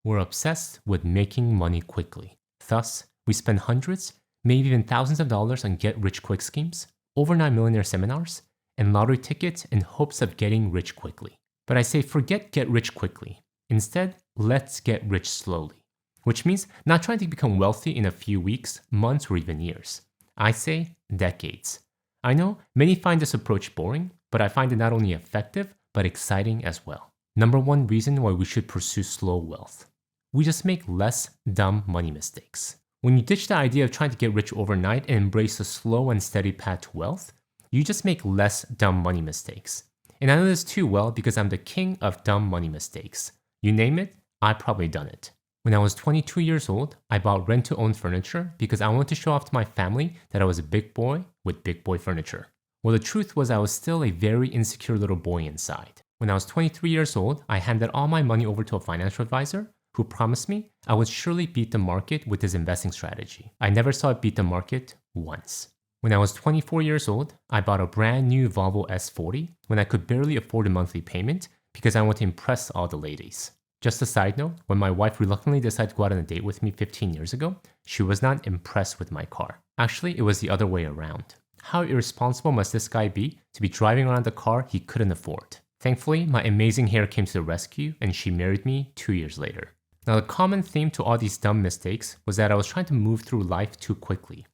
We're obsessed with making money quickly. Thus, we spend hundreds, maybe even thousands of dollars on get-rich-quick schemes, overnight millionaire seminars, and lottery tickets in hopes of getting rich quickly. But I say forget get rich quickly. Instead, let's get rich slowly. Which means not trying to become wealthy in a few weeks, months, or even years. I say decades. I know many find this approach boring, but I find it not only effective, but exciting as well. Number one reason why we should pursue slow wealth. We just make less dumb money mistakes. When you ditch the idea of trying to get rich overnight and embrace a slow and steady path to wealth, you just make less dumb money mistakes. And I know this too well because I'm the king of dumb money mistakes. You name it, I've probably done it. When I was 22 years old, I bought rent-to-own furniture because I wanted to show off to my family that I was a big boy with big boy furniture. Well, the truth was I was still a very insecure little boy inside. When I was 23 years old, I handed all my money over to a financial advisor who promised me I would surely beat the market with his investing strategy. I never saw it beat the market once. When I was 24 years old, I bought a brand new Volvo S40 when I could barely afford a monthly payment because I wanted to impress all the ladies. Just a side note, when my wife reluctantly decided to go out on a date with me 15 years ago, she was not impressed with my car. Actually, it was the other way around. How irresponsible must this guy be to be driving around a car he couldn't afford? Thankfully, my amazing hair came to the rescue and she married me 2 years later. Now, the common theme to all these dumb mistakes was that I was trying to move through life too quickly.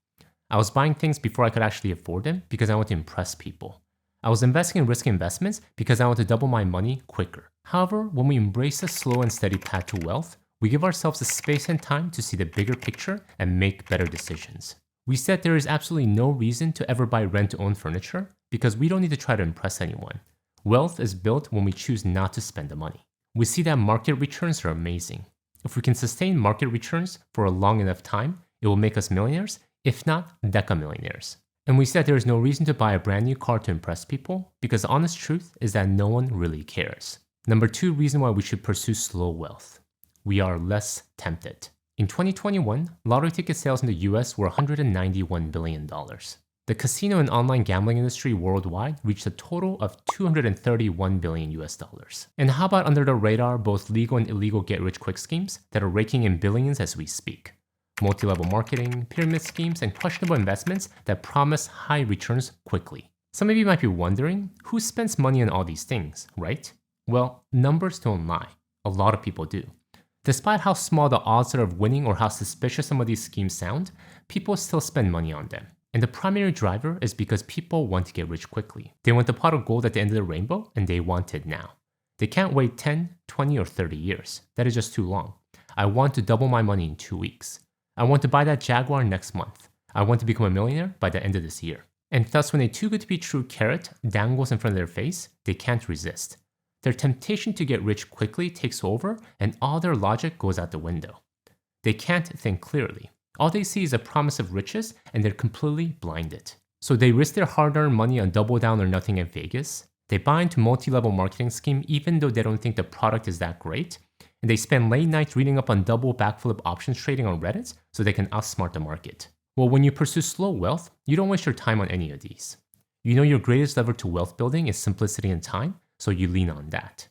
I was buying things before I could actually afford them because I wanted to impress people. I was investing in risky investments because I wanted to double my money quicker. However, when we embrace a slow and steady path to wealth, we give ourselves the space and time to see the bigger picture and make better decisions. We said there is absolutely no reason to ever buy rent-to-own furniture because we don't need to try to impress anyone. Wealth is built when we choose not to spend the money. We see that market returns are amazing. If we can sustain market returns for a long enough time, it will make us millionaires, if not decamillionaires. And we said there is no reason to buy a brand new car to impress people because the honest truth is that no one really cares. Number two reason why we should pursue slow wealth. We are less tempted. In 2021, lottery ticket sales in the US were $191 billion. The casino and online gambling industry worldwide reached a total of $231 billion US dollars. And how about under the radar, both legal and illegal get-rich-quick schemes that are raking in billions as we speak? Multi-level marketing, pyramid schemes, and questionable investments that promise high returns quickly. Some of you might be wondering, who spends money on all these things, right? Well, numbers don't lie. A lot of people do. Despite how small the odds are of winning or how suspicious some of these schemes sound, people still spend money on them. And the primary driver is because people want to get rich quickly. They want the pot of gold at the end of the rainbow, and they want it now. They can't wait 10, 20, or 30 years. That is just too long. I want to double my money in 2 weeks. I want to buy that Jaguar next month. I want to become a millionaire by the end of this year. And thus, when a too good to be true carrot dangles in front of their face, they can't resist. Their temptation to get rich quickly takes over, and all their logic goes out the window. They can't think clearly. All they see is a promise of riches, and they're completely blinded. So they risk their hard-earned money on double down or nothing in Vegas. They buy into multi-level marketing scheme even though they don't think the product is that great. And they spend late nights reading up on double backflip options trading on Reddit so they can outsmart the market. Well, when you pursue slow wealth, you don't waste your time on any of these. You know your greatest lever to wealth building is simplicity and time, so you lean on that.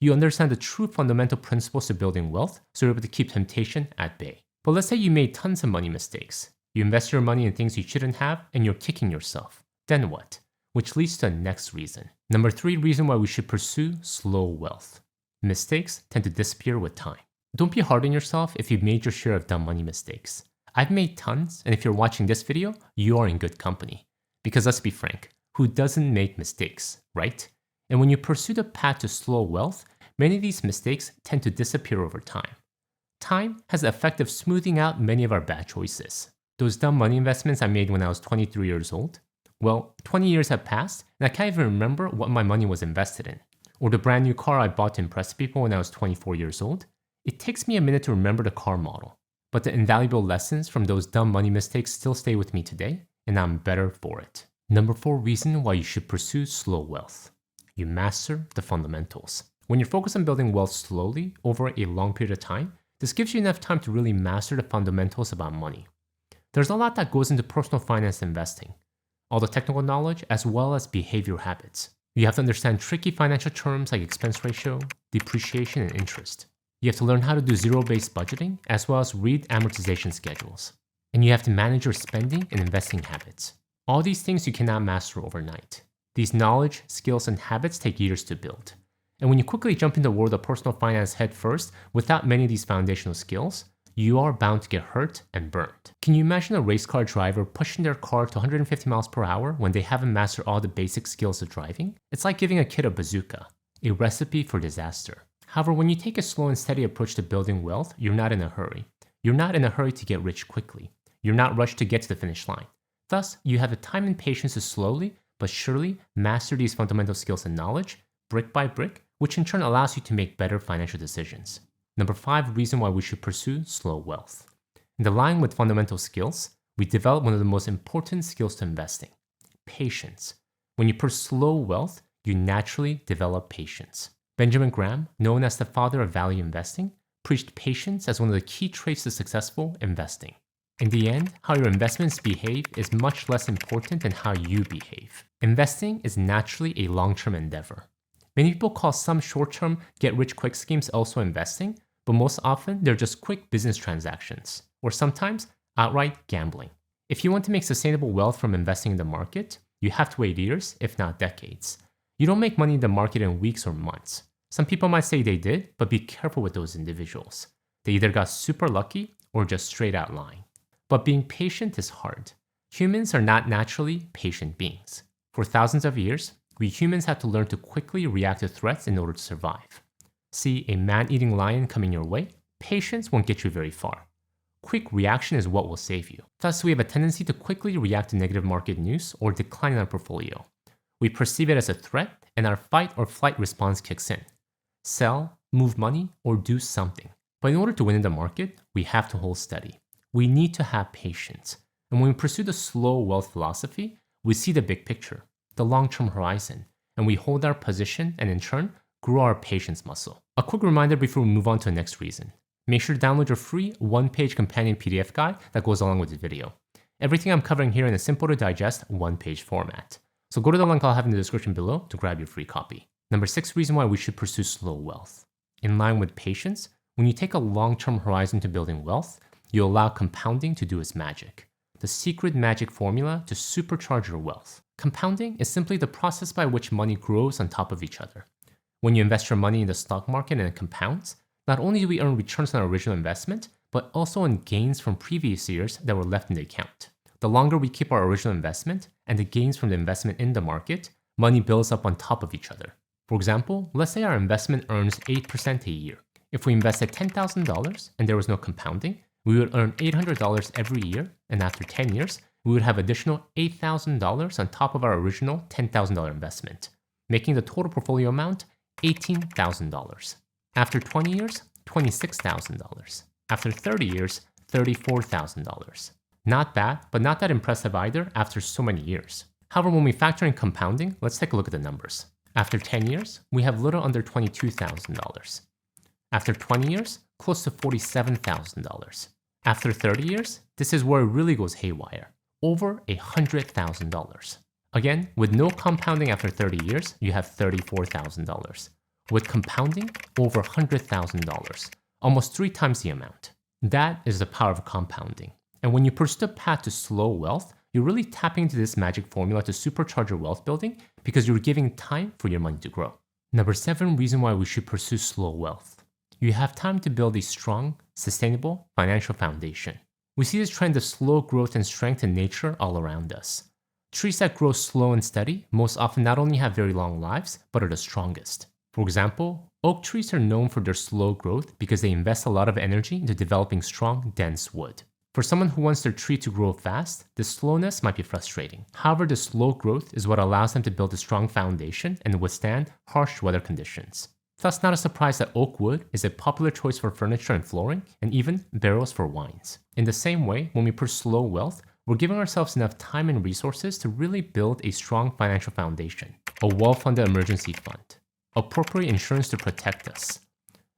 You understand the true fundamental principles to building wealth, so you're able to keep temptation at bay. But let's say you made tons of money mistakes. You invest your money in things you shouldn't have, and you're kicking yourself. Then what? Which leads to the next reason. Number 3 reason why we should pursue slow wealth. Mistakes tend to disappear with time. Don't be hard on yourself if you've made your share of dumb money mistakes. I've made tons, and if you're watching this video, you are in good company. Because let's be frank, who doesn't make mistakes, right? And when you pursue the path to slow wealth, many of these mistakes tend to disappear over time. Time has the effect of smoothing out many of our bad choices. Those dumb money investments I made when I was 23 years old, well, 20 years have passed, and I can't even remember what my money was invested in. Or the brand new car I bought to impress people when I was 24 years old. It takes me a minute to remember the car model. But the invaluable lessons from those dumb money mistakes still stay with me today, and I'm better for it. Number 4 reason why you should pursue slow wealth. You master the fundamentals. When you're focused on building wealth slowly over a long period of time, this gives you enough time to really master the fundamentals about money. There's a lot that goes into personal finance investing. All the technical knowledge as well as behavioral habits. You have to understand tricky financial terms like expense ratio, depreciation, and interest. You have to learn how to do zero-based budgeting as well as read amortization schedules. And you have to manage your spending and investing habits. All these things you cannot master overnight. These knowledge, skills, and habits take years to build. And when you quickly jump into the world of personal finance head first without many of these foundational skills, you are bound to get hurt and burned. Can you imagine a race car driver pushing their car to 150 miles per hour when they haven't mastered all the basic skills of driving? It's like giving a kid a bazooka, a recipe for disaster. However, when you take a slow and steady approach to building wealth, you're not in a hurry. You're not in a hurry to get rich quickly. You're not rushed to get to the finish line. Thus, you have the time and patience to slowly but surely master these fundamental skills and knowledge, brick by brick, which in turn allows you to make better financial decisions. Number 5 reason why we should pursue slow wealth. In the line with fundamental skills, we develop one of the most important skills to investing: patience. When you pursue slow wealth, you naturally develop patience. Benjamin Graham, known as the father of value investing, preached patience as one of the key traits to successful investing. In the end, how your investments behave is much less important than how you behave. Investing is naturally a long-term endeavor. Many people call some short-term get-rich-quick schemes also investing, but most often they're just quick business transactions, or sometimes outright gambling. If you want to make sustainable wealth from investing in the market, you have to wait years, if not decades. You don't make money in the market in weeks or months. Some people might say they did, but be careful with those individuals. They either got super lucky or just straight out lying. But being patient is hard. Humans are not naturally patient beings. For thousands of years, we humans had to learn to quickly react to threats in order to survive. See a man-eating lion coming your way? Patience won't get you very far. Quick reaction is what will save you. Thus, we have a tendency to quickly react to negative market news or decline in our portfolio. We perceive it as a threat, and our fight or flight response kicks in. Sell, move money, or do something. But in order to win in the market, we have to hold steady. We need to have patience. And when we pursue the slow wealth philosophy, we see the big picture, the long-term horizon, and we hold our position and in turn, grow our patience muscle. A quick reminder before we move on to the next reason. Make sure to download your free one-page companion PDF guide that goes along with the video. Everything I'm covering here in a simple to digest one-page format. So go to the link I'll have in the description below to grab your free copy. Number 6 reason why we should pursue slow wealth. In line with patience, when you take a long-term horizon to building wealth, you allow compounding to do its magic. The secret magic formula to supercharge your wealth. Compounding is simply the process by which money grows on top of each other. When you invest your money in the stock market and it compounds, not only do we earn returns on our original investment, but also on gains from previous years that were left in the account. The longer we keep our original investment and the gains from the investment in the market, money builds up on top of each other. For example, let's say our investment earns 8% a year. If we invested $10,000 and there was no compounding, we would earn $800 every year, and after 10 years, we would have additional $8,000 on top of our original $10,000 investment, making the total portfolio amount $18,000. After 20 years, $26,000. After 30 years, $34,000. Not bad, but not that impressive either after so many years. However, when we factor in compounding, let's take a look at the numbers. After 10 years, we have little under $22,000. After 20 years, close to $47,000. After 30 years, this is where it really goes haywire. Over $100,000. Again, with no compounding after 30 years, you have $34,000. With compounding, over $100,000. Almost 3 times the amount. That is the power of compounding. And when you pursue the path to slow wealth, you're really tapping into this magic formula to supercharge your wealth building because you're giving time for your money to grow. Number 7 reason why we should pursue slow wealth. You have time to build a strong, sustainable financial foundation. We see this trend of slow growth and strength in nature all around us. Trees that grow slow and steady most often not only have very long lives, but are the strongest. For example, oak trees are known for their slow growth because they invest a lot of energy into developing strong, dense wood. For someone who wants their tree to grow fast, the slowness might be frustrating. However, the slow growth is what allows them to build a strong foundation and withstand harsh weather conditions. Thus, not a surprise that oak wood is a popular choice for furniture and flooring, and even barrels for wines. In the same way, when we pursue slow wealth, we're giving ourselves enough time and resources to really build a strong financial foundation, a well-funded emergency fund, appropriate insurance to protect us,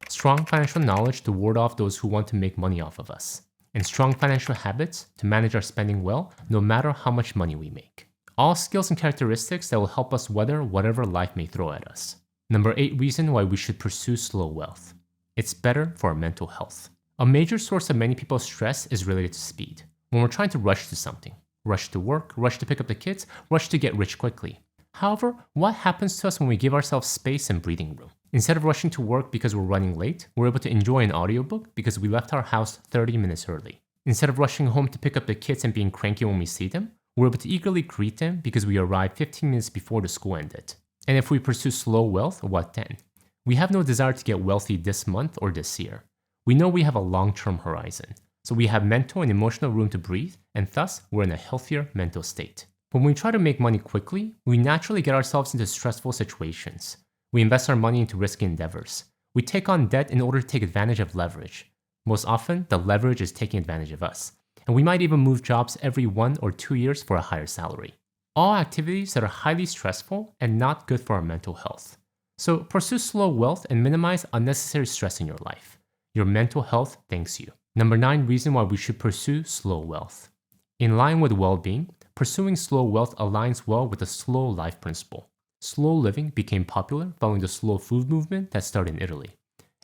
strong financial knowledge to ward off those who want to make money off of us, and strong financial habits to manage our spending well no matter how much money we make. All skills and characteristics that will help us weather whatever life may throw at us. Number 8 reason why we should pursue slow wealth. It's better for our mental health. A major source of many people's stress is related to speed. When we're trying to rush to something, rush to work, rush to pick up the kids, rush to get rich quickly. However, what happens to us when we give ourselves space and breathing room? Instead of rushing to work because we're running late, we're able to enjoy an audiobook because we left our house 30 minutes early. Instead of rushing home to pick up the kids and being cranky when we see them, we're able to eagerly greet them because we arrived 15 minutes before the school ended. And if we pursue slow wealth, what then? We have no desire to get wealthy this month or this year. We know we have a long-term horizon, so we have mental and emotional room to breathe, and thus we're in a healthier mental state. When we try to make money quickly, we naturally get ourselves into stressful situations. We invest our money into risky endeavors. We take on debt in order to take advantage of leverage. Most often, the leverage is taking advantage of us, and we might even move jobs every 1 or 2 years for a higher salary. All activities that are highly stressful and not good for our mental health. So pursue slow wealth and minimize unnecessary stress in your life. Your mental health thanks you. Number 9 reason why we should pursue slow wealth. In line with well-being, pursuing slow wealth aligns well with the slow life principle. Slow living became popular following the slow food movement that started in Italy,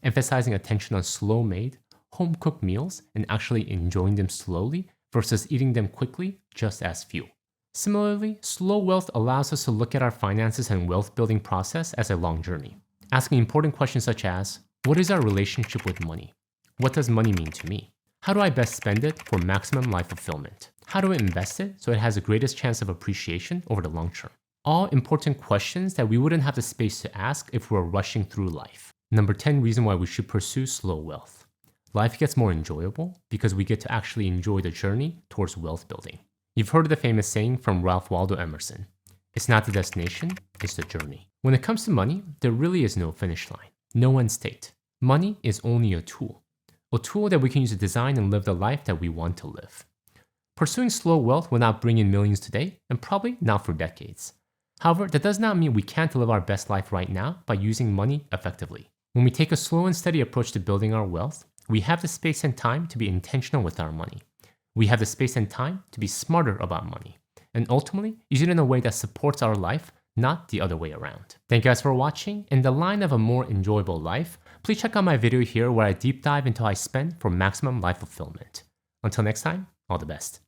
emphasizing attention on slow-made, home-cooked meals and actually enjoying them slowly versus eating them quickly just as fuel. Similarly, slow wealth allows us to look at our finances and wealth building process as a long journey, asking important questions such as, what is our relationship with money? What does money mean to me? How do I best spend it for maximum life fulfillment? How do I invest it so it has the greatest chance of appreciation over the long term? All important questions that we wouldn't have the space to ask if we were rushing through life. Number 10 reason why we should pursue slow wealth. Life gets more enjoyable because we get to actually enjoy the journey towards wealth building. You've heard of the famous saying from Ralph Waldo Emerson, it's not the destination, it's the journey. When it comes to money, there really is no finish line, no end state. Money is only a tool that we can use to design and live the life that we want to live. Pursuing slow wealth will not bring in millions today, and probably not for decades. However, that does not mean we can't live our best life right now by using money effectively. When we take a slow and steady approach to building our wealth, we have the space and time to be intentional with our money. We have the space and time to be smarter about money, and ultimately use it in a way that supports our life, not the other way around. Thank you guys for watching. In the line of a more enjoyable life, please check out my video here where I deep dive into how I spend for maximum life fulfillment. Until next time, all the best.